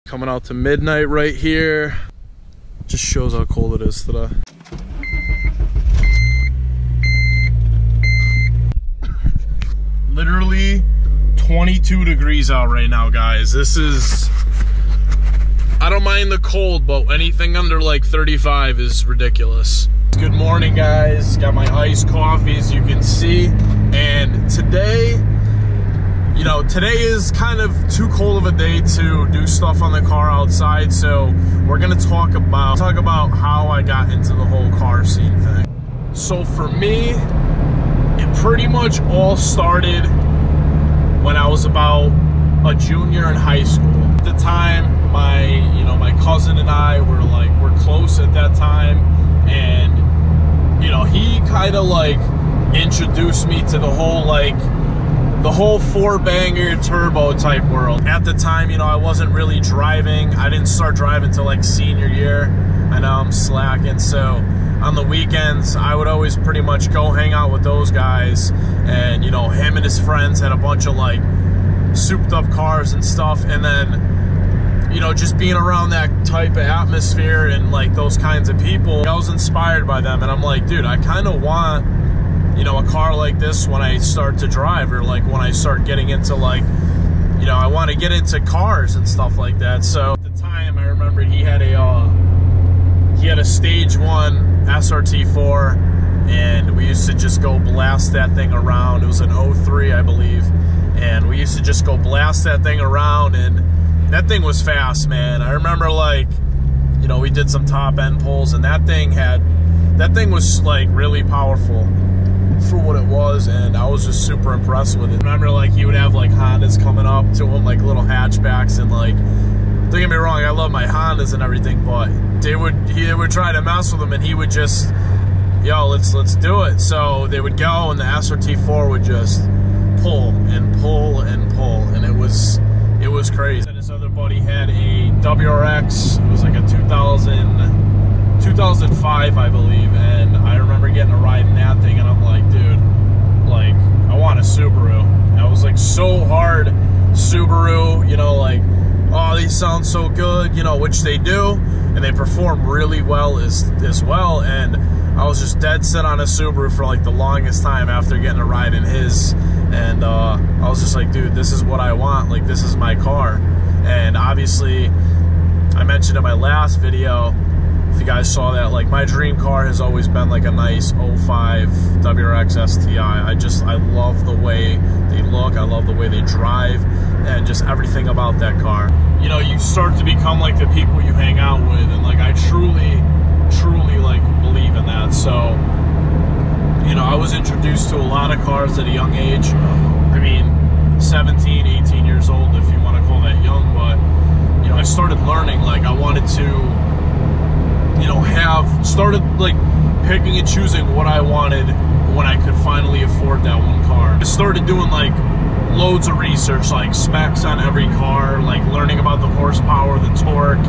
Coming out to midnight right here. Just shows how cold it is today. Literally 22 degrees out right now, guys. This is, I don't mind the cold, but anything under like 35 is ridiculous. Good morning, guys. Got my iced coffee, as you can see. And today, you know, today is kind of too cold of a day to do stuff on the car outside, so we're gonna talk about how I got into the whole car scene thing. So for me, it pretty much all started when I was about a junior in high school. At the time, my cousin and I were close at that time, and you know, he kind of like introduced me to the whole four-banger turbo type world. At the time, you know, I wasn't really driving. I didn't start driving till like senior year. I know I'm slacking, so on the weekends, I would always pretty much go hang out with those guys. And, you know, him and his friends had a bunch of like souped up cars and stuff. And then, you know, just being around that type of atmosphere and like those kinds of people, I was inspired by them. And I'm like, dude, I kind of want, you know, a car like this when I start to drive, or like when I start getting into like, you know, I want to get into cars and stuff like that. So at the time, I remember he had a stage 1 Srt-4, and we used to just go blast that thing around. It was an 03, I believe, and we used to just go blast that thing around, and that thing was fast, man. I remember, like, you know, we did some top end pulls, and that thing was like really powerful for what it was, and I was just super impressed with it. I remember, like, he would have like Hondas coming up to him, like little hatchbacks, and like, don't get me wrong, I love my Hondas and everything, but he would try to mess with them, and he would just, yo, let's do it. So they would go, and the Srt-4 would just pull and pull and pull, and it was crazy. And this other buddy had a WRX. It was like a 2005, I believe, and I remember getting a ride in that thing, and I'm like, dude, like, I want a Subaru. And I was like, so hard Subaru, you know, like, oh, these sound so good, you know, which they do, and they perform really well as well. And I was just dead set on a Subaru for like the longest time after getting a ride in his, and I was just like, dude, this is what I want, like, this is my car. And obviously, I mentioned in my last video, if you guys saw that, like, my dream car has always been like a nice 05 WRX STI. I love the way they look, I love the way they drive, and just everything about that car. You know, you start to become like the people you hang out with, and like, I truly like believe in that. So, you know, I was introduced to a lot of cars at a young age. I mean, 17, 18 years old, if you want to call that young, but, you know, I started learning, like, I wanted to, you know, started like picking and choosing what I wanted when I could finally afford that one car. I started doing like loads of research, like specs on every car, like learning about the horsepower, the torque,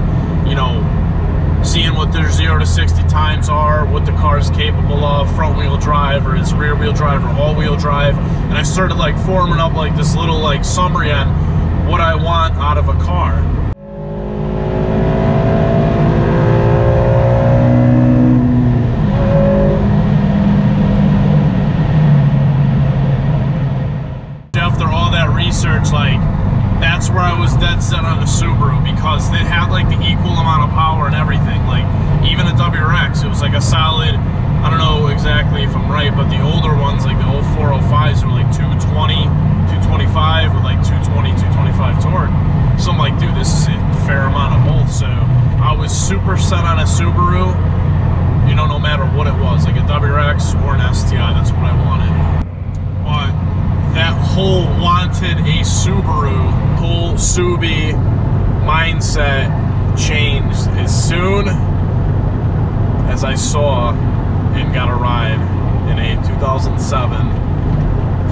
you know, seeing what their 0 to 60 times are, what the car is capable of, front wheel drive, or is rear wheel drive, or all wheel drive. And I started like forming up like this little like summary on what I want out of a car. Research, like, that's where I was dead set on a Subaru, because it had like the equal amount of power and everything. Like, even a WRX, it was like a solid, I don't know exactly if I'm right, but the older ones, like the 04, 05s, were like 220, 225 with like 220, 225 torque. So I'm like, dude, this is a fair amount of both. So I was super set on a Subaru, you know, no matter what it was, like a WRX or an STI, that's what I wanted. But that whole wanted a Subaru, whole Subi mindset changed as soon as I saw and got a ride in a 2007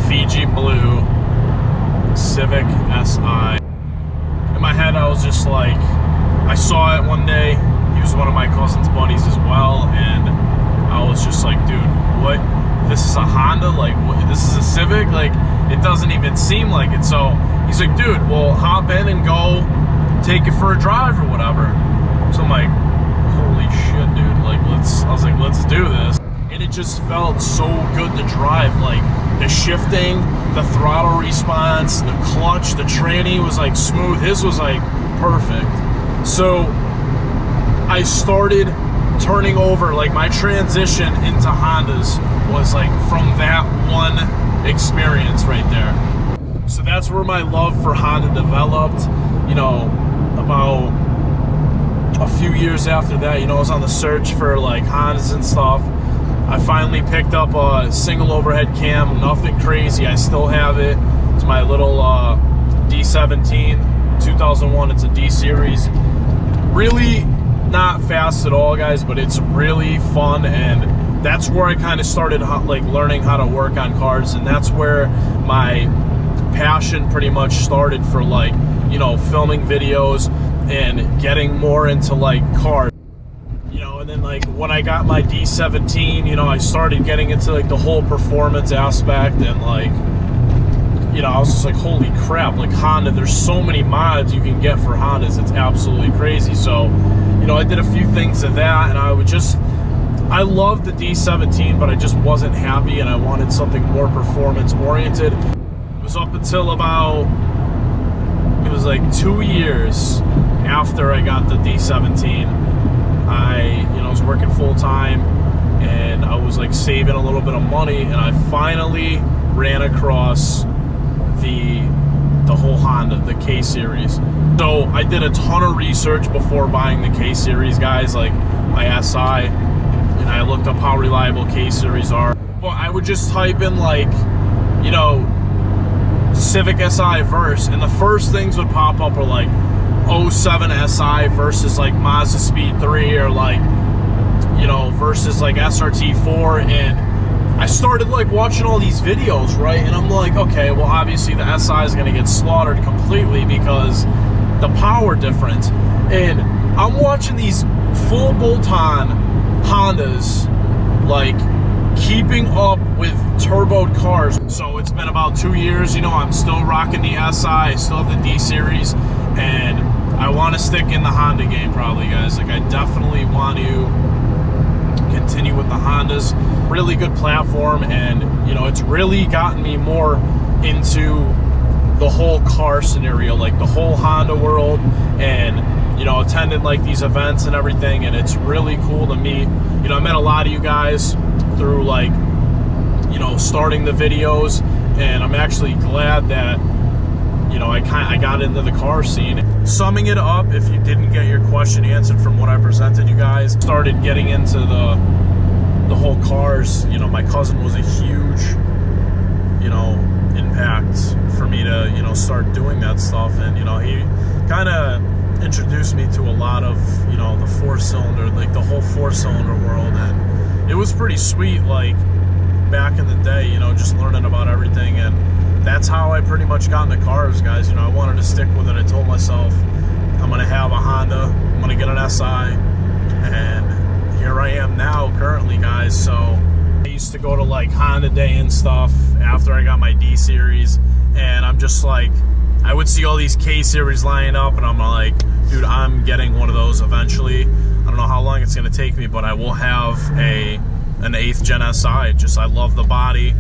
Fiji Blue Civic SI. In my head, I was just like, I saw it one day. He was one of my cousin's buddies as well, and I was just like, dude, what? This is a Honda? Like, what? This is a Civic? Like, it doesn't even seem like it. So he's like, dude, well, hop in and go take it for a drive or whatever. So I'm like, holy shit, dude, like I was like, let's do this. And it just felt so good to drive. Like the shifting, the throttle response, the clutch, the tranny was like smooth. His was like perfect. So I started turning over, like my transition into Hondas was like from that one experience right there. So that's where my love for Honda developed. You know, about a few years after that, you know, I was on the search for like Hondas and stuff. I finally picked up a single overhead cam, nothing crazy. I still have it. It's my little D17 2001. It's a D series. Really not fast at all, guys, but it's really fun, and that's where I kind of started like learning how to work on cars, and that's where my passion pretty much started for, like, you know, filming videos and getting more into like cars. You know, and then like when I got my D17, you know, I started getting into like the whole performance aspect, and like, you know, I was just like, holy crap, like Honda, there's so many mods you can get for Hondas, it's absolutely crazy. So, you know, I did a few things of that, and I loved the D17, but I just wasn't happy, and I wanted something more performance oriented. It was up until about, it was like 2 years after I got the D17. I was working full time, and I was like saving a little bit of money, and I finally ran across the whole Honda, the K series. So I did a ton of research before buying the K series, guys, like my SI, and I looked up how reliable K series are. Well, I would just type in like, you know, Civic SI verse, and the first things would pop up are like 07 SI versus like Mazda Speed 3, or like, you know, versus like Srt-4, and I started like watching all these videos, right? And I'm like, okay, well, obviously the SI is gonna get slaughtered completely because the power difference. And I'm watching these full bolt-on Hondas like keeping up with turboed cars. So it's been about 2 years, you know, I'm still rocking the SI, I still have the D series, and I want to stick in the Honda game probably, guys. Like I definitely want to continue with the Hondas. Really good platform, and you know, it's really gotten me more into the whole car scenario, like the whole Honda world, and you know, attended like these events and everything, and it's really cool to meet. You know, I met a lot of you guys through like, you know, starting the videos, and I'm actually glad that, you know, I got into the car scene. Summing it up, if you didn't get your question answered from what I presented you guys, started getting into the whole cars. You know, my cousin was a huge, you know, impact for me to, you know, start doing that stuff, and you know, he kind of introduced me to a lot of, you know, the four-cylinder, like the whole four-cylinder world, and it was pretty sweet, like back in the day, you know, just learning about everything. And that's how I pretty much got into cars, guys. You know, I wanted to stick with it. I told myself, I'm gonna have a Honda, I'm gonna get an SI, and here I am now currently, guys. So I used to go to like Honda Day and stuff after I got my D series, and I'm just like, I would see all these K series lining up, and I'm like, dude, I'm getting one of those eventually. I don't know how long it's gonna take me, but I will have an 8th gen SI. Just, I love the body.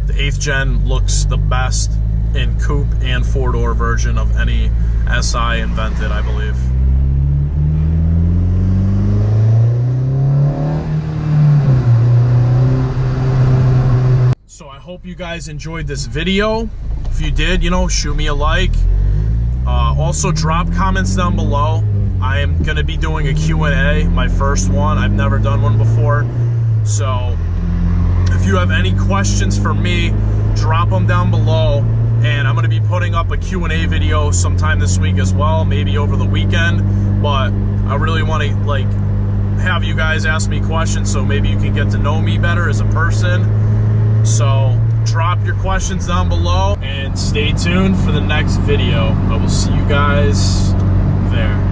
The 8th gen looks the best in coupe and four-door version of any SI invented, I believe. So I hope you guys enjoyed this video. If you did, you know, shoot me a like. Also, drop comments down below. I am going to be doing a Q&A, my first one. I've never done one before. So if you have any questions for me, drop them down below, and I'm going to be putting up a Q&A video sometime this week as well, maybe over the weekend. But I really want to like have you guys ask me questions, so maybe you can get to know me better as a person. So drop your questions down below, and stay tuned for the next video. I will see you guys there.